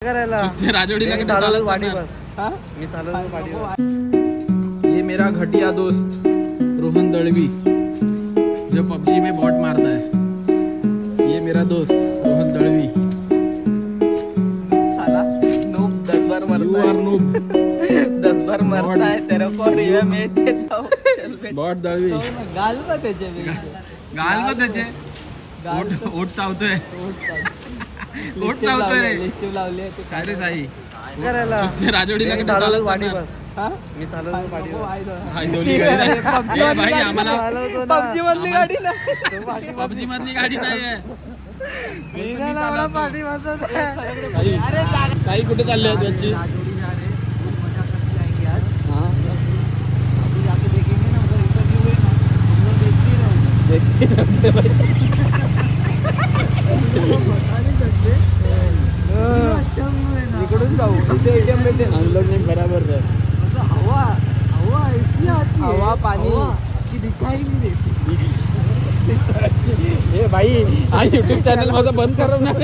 करायला राजोडीला मी चालवतो पाठी बस. मी चालवतो पाठी बस. ये मेरा घटिया दोस्त रोहन दळवी जो पबजी में बॉट मारता है, ये मेरा दोस्त रोहन दळवी. साला नूब 10 बार यू मरता आर है. नूब 10 बार मरता है तेरे को रिव्यू में देता हूं. चल बे. बॉट दळवी गाल पण त्याचे बे. गाल पण त्याचे गाल ओट चावतोय. ओट चावतोय रे. लिस्ट लावली आहे काय रे ताई करायला राजोडीला मी चालवतो पाठी बस. मी चालवतो पाठी बस. भाई आम्हाला चालवतो ना. पबजी मधली गाडी ना. पबजी मधली गाडी नाही आहे. मी नाही लावला पाठी बसत आहे. काही कुठे चालले आहेत त्यांची? राजोड़ी जा रहे हैं. बहुत मजा करके आएंगे आज. अभी जाके देखेंगे ना उधर इंटरव्यू है ना. हम लोग देखते रहोगे. बता नहीं सकते. अच्छा व्यू है ना. इकडून जाऊ इथे एटीएम भेटेल. हम लोग ने बराबर है. मतलब हवा हवा ऐसी आती है. हवा, पानी. हवा की दिखाई नहीं देती. ए भाई हा युट्यूब चॅनल माझा बंद करवणार.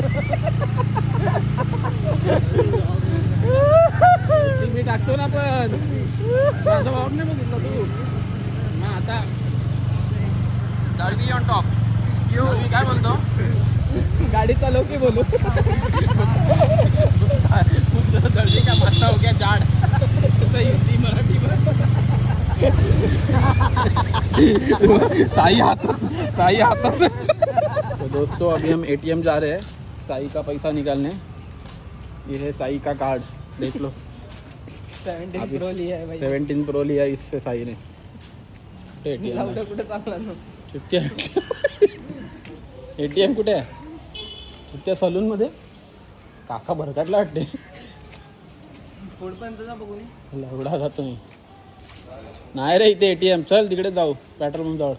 मी टाकतो ना पण माझा भाव नाही बघितला तू. मग आता दळवी ऑन टॉप. दळवी काय बोलतो? गाडी चालव की बोलू. दळवी का माता हो गया जाड. हिंदी मराठी में साई हाथ. तो दोस्तों अभी हम एटीएम जा रहे हैं साई का पैसा निकालने. ये है साई का कार्ड, देख लो. 17 प्रो लिया है भाई. 17 प्रो लिया इससे साई ने. लावलं कुठे चांगला ना. एटीएम कुठे आहे? त्या सलून मध्ये काका भरकटला वाटते. पुढपर्यंत जा बघून. एवढा जातो मी. नाही रे इथे एटीएम. चल तिकडे जाऊ पेट्रोल पंप जवळ.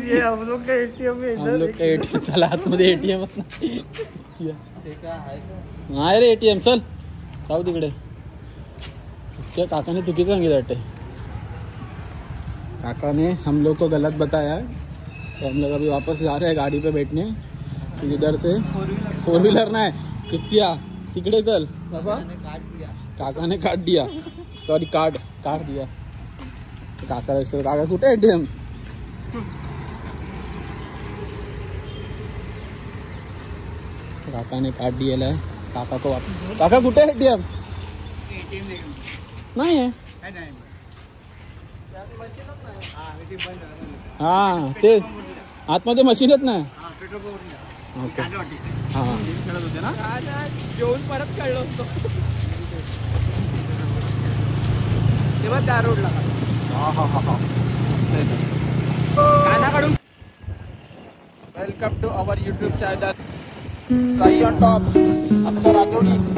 ये हम लोग का एटीएम है. हम लोग का एटीएम. चला आतमध्ये एटीएम नाही रे एटीएम. चल जाऊ तिकडे. क्या काका ने चुकीचं सांगितलं वाटते. काका ने हम लोग को गलत बताया है. तो हम लोग अभी वापस जा रहे हैं गाड़ी पे बैठने. इधर से 4 व्हीलर ना है चित्तिया तिकडे चल. काका ने काट दिया. सॉरी काट दिया. काका कुठे एटीएम? काका ने काट दिया है. काका को वापस. काका कुठे एटीएम? नाही आहे. हा ते आतमध्ये मशीनच नाही. ओके हा जेवून परत कळलो असतो तेव्हा त्या रोडला. काना काढून. Welcome to our YouTube channel Sai on top. आमचा राजोडी बीच.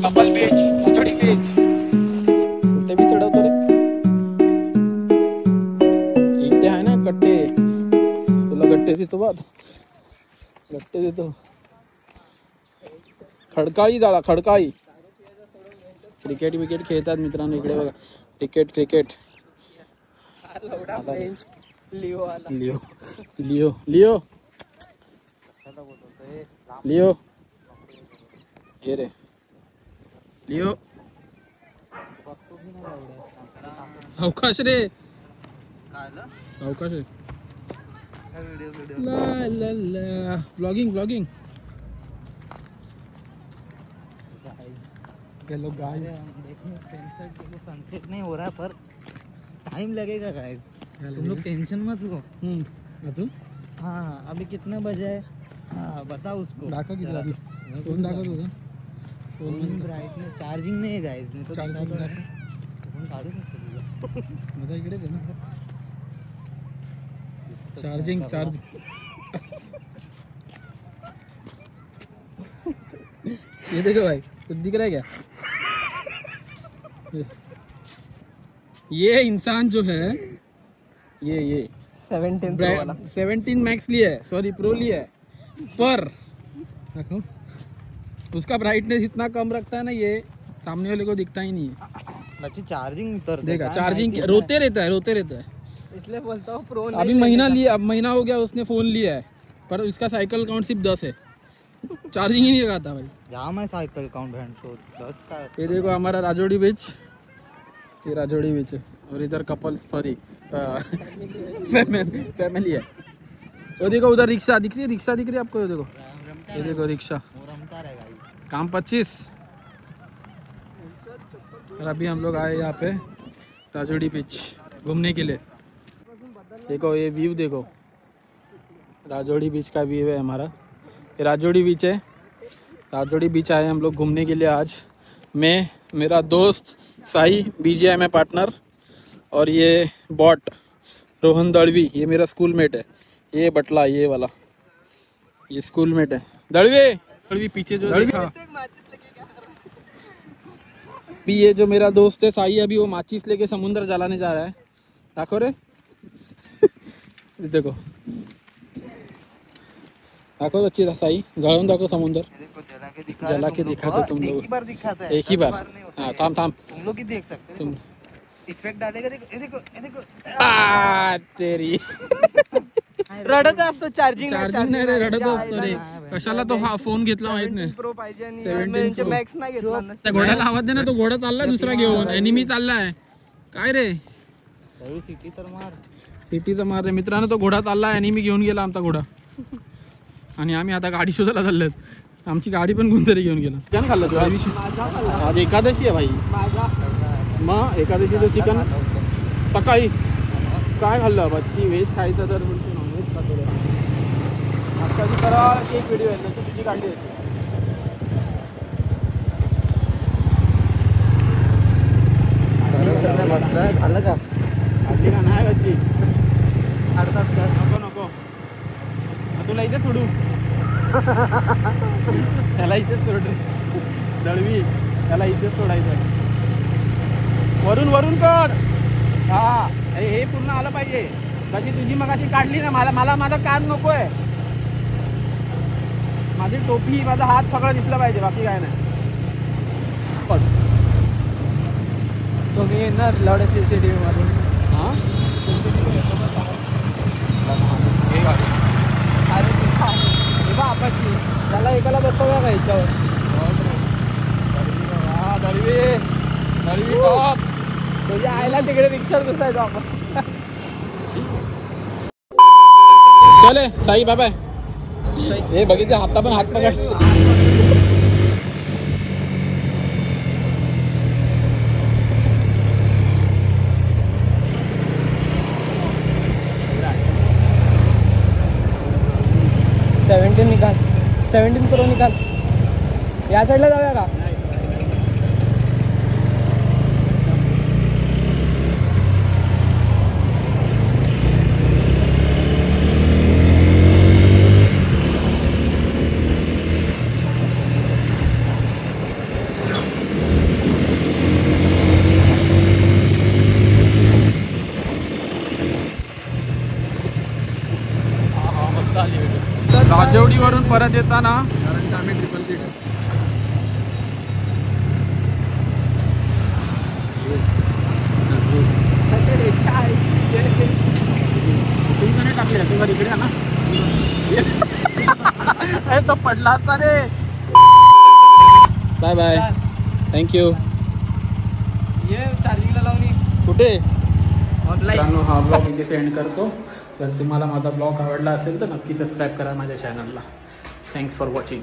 कपल बीच. राजोडी बीच कुठे बी चढवतो रे. इथे आहे ना कट्टे. तुला गट्टे देतो बा. गट्टे देतो. खडकाळी जाळा खडकाळी. क्रिकेट विकेट खेळतात मित्रांनो इकडे बघा. क्रिकेट लिओ आला. लिओ ये रे लिओ. अवकाश रे. अवकाश आहे. ला ला ला. ब्लॉगिंग देखने सनसेट नहीं हो रहा है पर टाइम लगेगा गाइस. तुम लोग टेंशन मत लो. अजून हाँ अभी कितना बजे है? हाँ बताओ उसको. दाखव किती वाजले. फोन दाखवत होता. फोन ब्राइटनेस चार्जिंग नहीं है गाइस. नहीं तो चार्जिंग फोन काढू शकतो तुझा. माझा इकडेच आहे ना. चार्जिंग ये देखो भाई कुछ दिख रहा है क्या? ये इंसान जो है ये 17 मैक्स लिया है. सॉरी प्रो लिया है. पर देखो उसका ब्राइटनेस इतना कम रखता है ना, ये सामने वाले को दिखता ही नहीं है। अच्छी चार्जिंग उतर देखा चार्जिंग रोते रहता है इसलिए बोलता हूँ प्रो अभी महीना हो गया उसने फोन लिया है, पर इसका साइकिल काउंट सिर्फ 10 है, चार्जिंग ही नहीं लगाता भाई। जाम है साइकिल काउंट 10 का। ये देखो हमारा राजोड़ी बीच, ये राजोड़ी बीच है, और इधर कपल सॉरी फैमिली है। वो देखो उधर रिक्शा दिख रही है आपको, ये देखो रिक्शा, काम 25। और अभी हम लोग आए यहाँ पे राजोड़ी बीच घूमने के लिए। देखो ये व्यू देखो, राजोड़ी बीच का व्यू है हमारा। ये राजोड़ी बीच है, राजोड़ी बीच आए हम लोग घूमने के लिए आज। मैं, मेरा दोस्त साई BGI में पार्टनर, और ये बॉट रोहन दड़वी, ये मेरा स्कूलमेट है। ये बटला ये वाला, ये स्कूलमेट है। दड़वी पीछे जो देखा, अभी ये जो मेरा दोस्त है साई, अभी वो माचिस लेके समुद्र जलाने जा रहा है। देखो रे देखो अच्छी था साई, गड़न देखो समुद्र जला के दिखा तो तुम लोग एक ही बार दिखाता है, एक ही बार। हाँ थाम तुम लोग ही देख सकते हो, तुम इफेक्ट डालेगा। देखो तेरी रडत असतो चार्जिंग नाही रे, रडत असतो रे कशाला तो हा फोन घेतला माहित नाही। प्रो पाहिजे आणि 17 Pro. मॅक्स नाही घेतला ना. त्या घोड्याला आवाज दे ना, तो घोडा चाललाय दुसरा घेऊन, एनिमी चाललाय काय रे, सिटी तर मार, सिटीचा मार रे मित्रांनो। तो घोडा चाललाय, एनिमी घेऊन गेला आमचा घोडा, आणि आम्ही आता गाडी शोधायला चाललोय। आमची गाडी पण कोणतरी घेऊन गेला। चिकन खाल्लं तू आज एकादशी आहे भाई, मग एकादशीचं चिकन सकाळी काय खाल्लं? मच्छी व्हेज खायचं तर नॉनव्हेज खातो। आजकालची करा एक व्हिडिओ आहे त्याची तुझी काढली होती, झालं का? काढली का नाही मच्छी? काढतात का? नको तुला इथे सोडू, त्याला इथेच सोड, दळवी त्याला इथेच सोडायचं। वरून कर, हा हे पूर्ण आलं पाहिजे। कशी तुझी मगाशी काढली ना, मला माझा कान नकोय, माझी टोपी माझा हात सगळं दिसलं पाहिजे, बाकी काय नाही। तुम्ही येणार लावड्या CCTV मधून? हा अरे बापाची, त्याला एकाला बसवूया का ह्याच्यावर? दळवी टॉप तुझ्या आईला तिकडे रिक्षात बसायचो आपण। चले साई बाय बाय। हे बघितलं हाता पण हात पकड। निकाल 17 Pro निकाल। या साईडला जाऊया का? राजवडीवरून परत येताना, कारण आम्ही ट्रिपल सीट टाकली तुला इकडे ना, तो पडला असता रे। Bye bye, thank you. ये चार्जिंगला लावून कुठे? ऑनलाईन। हा ब्लॉग इथे सेंड करतो। जर तुम्हाला माझा ब्लॉग आवडला असेल तर नक्की सबस्क्राईब करा माझ्या चॅनलला। Thanks for watching.